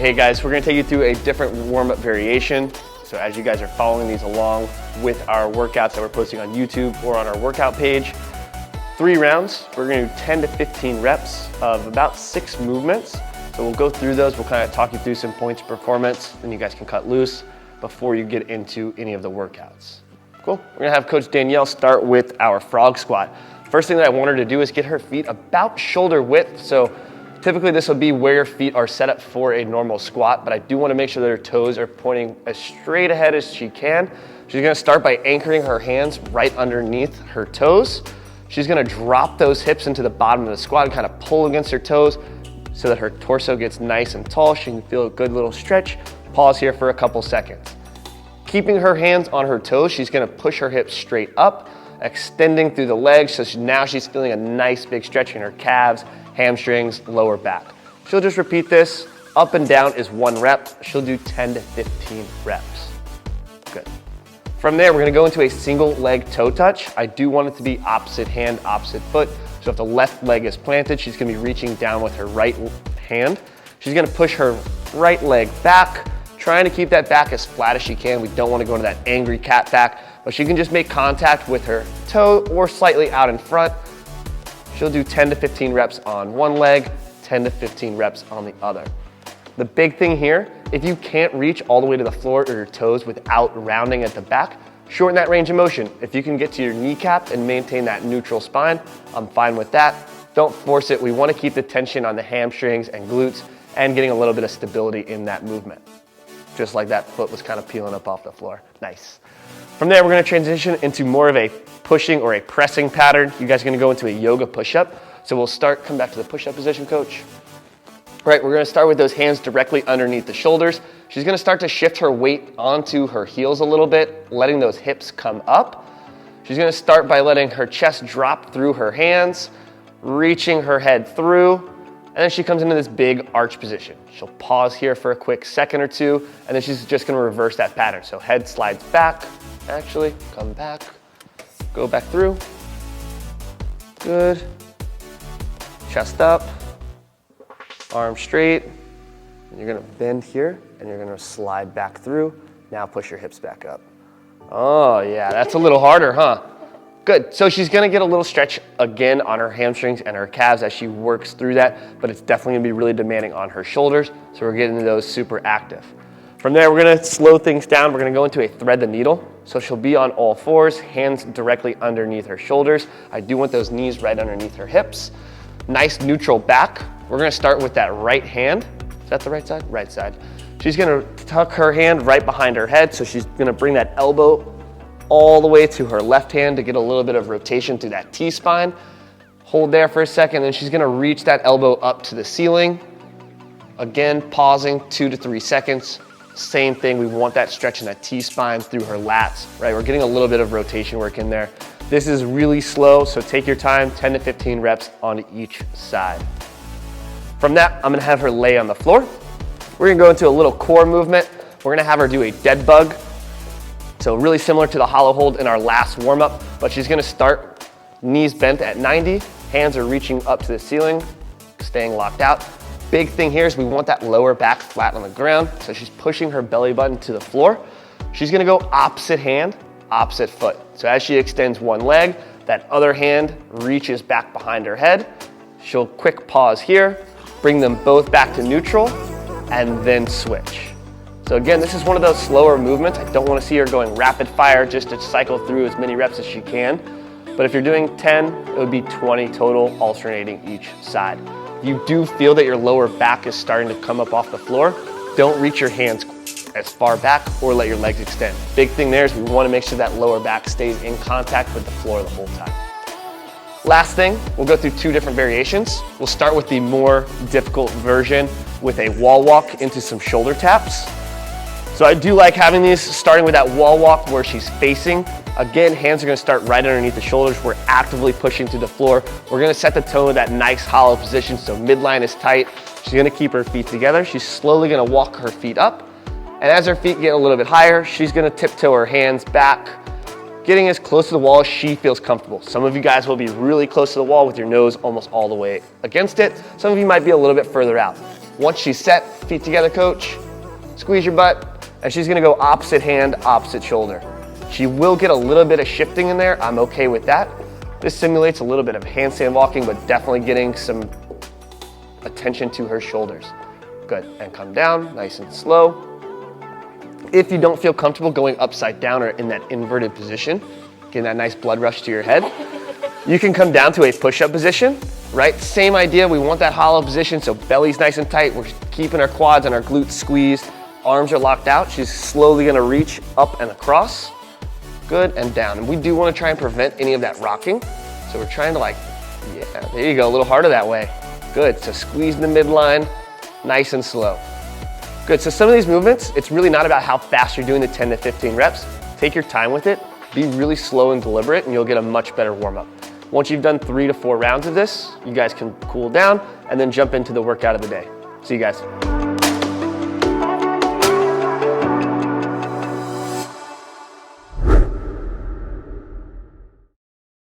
Hey guys, we're gonna take you through a different warm-up variation. So as you guys are following these along with our workouts that we're posting on YouTube or on our workout page, 3 rounds, we're gonna do 10 to 15 reps of about 6 movements. So we'll go through those, we'll kind of talk you through some points of performance, then you guys can cut loose before you get into any of the workouts. Cool, we're gonna have Coach Danielle start with our frog squat. First thing that I want her to do is get her feet about shoulder width. So typically this will be where your feet are set up for a normal squat, but I do want to make sure that her toes are pointing as straight ahead as she can. She's going to start by anchoring her hands right underneath her toes. She's going to drop those hips into the bottom of the squat and kind of pull against her toes so that her torso gets nice and tall. She can feel a good little stretch. Pause here for a couple seconds. Keeping her hands on her toes, she's going to push her hips straight up, extending through the legs, so now she's feeling a nice big stretch in her calves, hamstrings, lower back. She'll just repeat this. Up and down is 1 rep. She'll do 10 to 15 reps. Good. From there, we're gonna go into a single leg toe touch. I do want it to be opposite hand, opposite foot. So if the left leg is planted, she's gonna be reaching down with her right hand. She's gonna push her right leg back, trying to keep that back as flat as she can. We don't wanna go into that angry cat back, but she can just make contact with her toe or slightly out in front. She'll do 10 to 15 reps on one leg, 10 to 15 reps on the other. The big thing here, if you can't reach all the way to the floor or your toes without rounding at the back, shorten that range of motion. If you can get to your kneecap and maintain that neutral spine, I'm fine with that. Don't force it. We want to keep the tension on the hamstrings and glutes and getting a little bit of stability in that movement. Just like that foot was kind of peeling up off the floor. Nice. From there, we're gonna transition into more of a pushing or a pressing pattern. You guys are gonna go into a yoga push-up. So we'll come back to the push-up position, Coach. All right, we're gonna start with those hands directly underneath the shoulders. She's gonna start to shift her weight onto her heels a little bit, letting those hips come up. She's gonna start by letting her chest drop through her hands, reaching her head through, and then she comes into this big arch position. She'll pause here for a quick second or two, and then she's just gonna reverse that pattern. So head slides back, actually, come back, go back through. Good. Chest up, arms straight. And you're gonna bend here, and you're gonna slide back through. Now push your hips back up. Oh yeah, that's a little harder, huh? Good, so she's gonna get a little stretch again on her hamstrings and her calves as she works through that, but it's definitely gonna be really demanding on her shoulders, so we're getting those super active. From there, we're gonna slow things down. We're gonna go into a thread the needle. So she'll be on all fours, hands directly underneath her shoulders. I do want those knees right underneath her hips. Nice neutral back. We're gonna start with that right hand. Is that the right side? Right side. She's gonna tuck her hand right behind her head. So she's gonna bring that elbow all the way to her left hand to get a little bit of rotation through that T-spine. Hold there for a second, and she's gonna reach that elbow up to the ceiling. Again, pausing 2 to 3 seconds. Same thing, we want that stretch in that T-spine through her lats, right? We're getting a little bit of rotation work in there. This is really slow, so take your time, 10 to 15 reps on each side. From that, I'm gonna have her lay on the floor. We're gonna go into a little core movement. We're gonna have her do a dead bug. So really similar to the hollow hold in our last warm-up, but she's gonna start knees bent at 90, hands are reaching up to the ceiling, staying locked out. Big thing here is we want that lower back flat on the ground, so she's pushing her belly button to the floor. She's gonna go opposite hand, opposite foot. So as she extends one leg, that other hand reaches back behind her head. She'll quick pause here, bring them both back to neutral, and then switch. So again, this is one of those slower movements. I don't wanna see her going rapid fire just to cycle through as many reps as she can. But if you're doing 10, it would be 20 total, alternating each side. You do feel that your lower back is starting to come up off the floor, don't reach your hands as far back or let your legs extend. Big thing there is we want to make sure that lower back stays in contact with the floor the whole time. Last thing, we'll go through 2 different variations. We'll start with the more difficult version with a wall walk into some shoulder taps. So I do like having these, starting with that wall walk where she's facing. Again, hands are gonna start right underneath the shoulders. We're actively pushing to the floor. We're gonna set the tone with that nice hollow position so midline is tight. She's gonna keep her feet together. She's slowly gonna walk her feet up. And as her feet get a little bit higher, she's gonna tiptoe her hands back, getting as close to the wall as she feels comfortable. Some of you guys will be really close to the wall with your nose almost all the way against it. Some of you might be a little bit further out. Once she's set, feet together, coach, squeeze your butt, and she's gonna go opposite hand, opposite shoulder. She will get a little bit of shifting in there. I'm okay with that. This simulates a little bit of handstand walking, but definitely getting some attention to her shoulders. Good, and come down, nice and slow. If you don't feel comfortable going upside down or in that inverted position, getting that nice blood rush to your head, you can come down to a push-up position, right? Same idea, we want that hollow position, so belly's nice and tight. We're keeping our quads and our glutes squeezed. Arms are locked out. She's slowly gonna reach up and across. Good, and down. And we do wanna try and prevent any of that rocking. So we're trying to yeah, there you go, a little harder that way. Good, so squeeze the midline, nice and slow. Good, so some of these movements, it's really not about how fast you're doing the 10 to 15 reps. Take your time with it, be really slow and deliberate, and you'll get a much better warm-up. Once you've done 3 to 4 rounds of this, you guys can cool down and then jump into the workout of the day. See you guys.